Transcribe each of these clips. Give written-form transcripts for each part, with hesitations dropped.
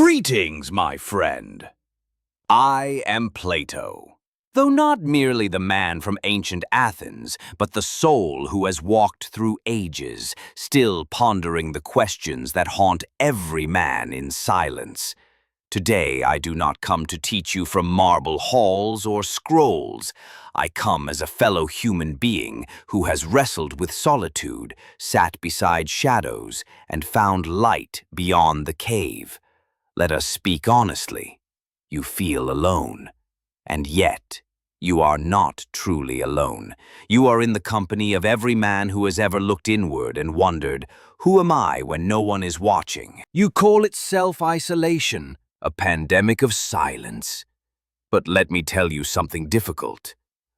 Greetings, my friend. I am Plato, though not merely the man from ancient Athens, but the soul who has walked through ages, still pondering the questions that haunt every man in silence. Today I do not come to teach you from marble halls or scrolls. I come as a fellow human being who has wrestled with solitude, sat beside shadows, and found light beyond the cave. Let us speak honestly. You feel alone. And yet, you are not truly alone. You are in the company of every man who has ever looked inward and wondered, who am I when no one is watching? You call it self-isolation, a pandemic of silence. But let me tell you something difficult.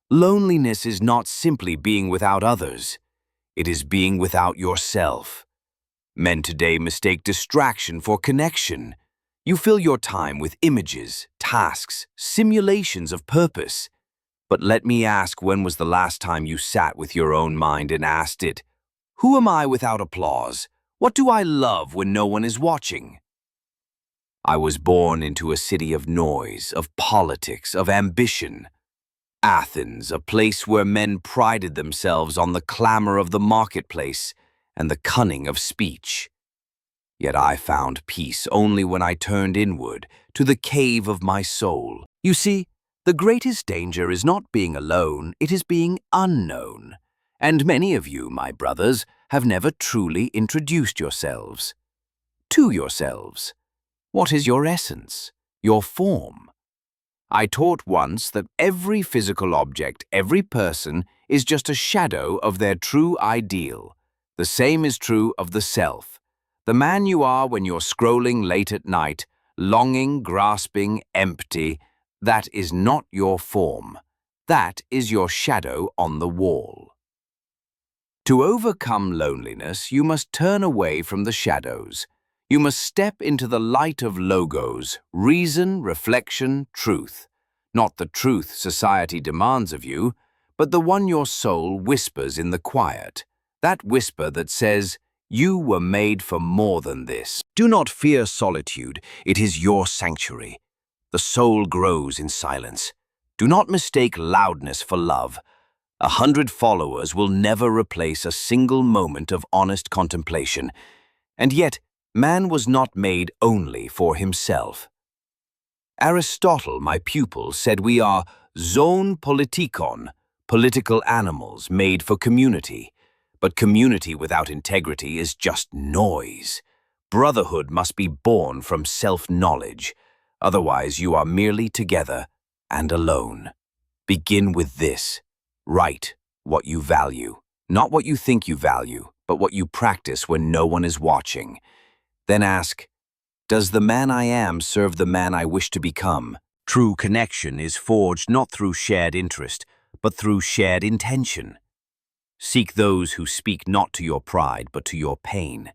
Loneliness is not simply being without others. It is being without yourself. Men today mistake distraction for connection. You fill your time with images, tasks, simulations of purpose. But let me ask, when was the last time you sat with your own mind and asked it, who am I without applause? What do I love when no one is watching? I was born into a city of noise, of politics, of ambition. Athens, a place where men prided themselves on the clamor of the marketplace and the cunning of speech. Yet I found peace only when I turned inward, to the cave of my soul. You see, the greatest danger is not being alone, it is being unknown. And many of you, my brothers, have never truly introduced yourselves. To yourselves. What is your essence, your form? I taught once that every physical object, every person, is just a shadow of their true ideal. The same is true of the self. The man you are when you're scrolling late at night, longing, grasping, empty, that is not your form. That is your shadow on the wall. To overcome loneliness, you must turn away from the shadows. You must step into the light of logos, reason, reflection, truth. Not the truth society demands of you, but the one your soul whispers in the quiet. That whisper that says, you were made for more than this. Do not fear solitude, it is your sanctuary. The soul grows in silence. Do not mistake loudness for love. 100 followers will never replace a single moment of honest contemplation. And yet, man was not made only for himself. Aristotle, my pupil, said we are zoon politikon, political animals made for community. But community without integrity is just noise. Brotherhood must be born from self-knowledge. Otherwise, you are merely together and alone. Begin with this. Write what you value. Not what you think you value, but what you practice when no one is watching. Then ask, does the man I am serve the man I wish to become? True connection is forged not through shared interest, but through shared intention. Seek those who speak not to your pride, but to your pain.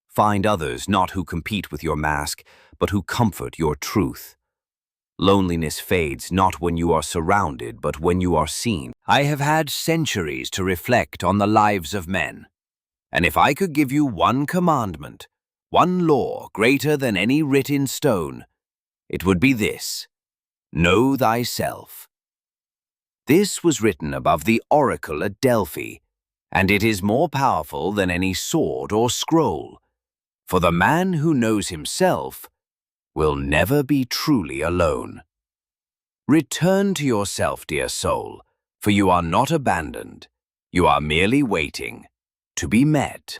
Find others not who compete with your mask, but who comfort your truth. Loneliness fades not when you are surrounded, but when you are seen. I have had centuries to reflect on the lives of men. And if I could give you one commandment, one law greater than any writ in stone, it would be this: know thyself. This was written above the oracle at Delphi, and it is more powerful than any sword or scroll. For the man who knows himself will never be truly alone. Return to yourself, dear soul, for you are not abandoned. You are merely waiting to be met.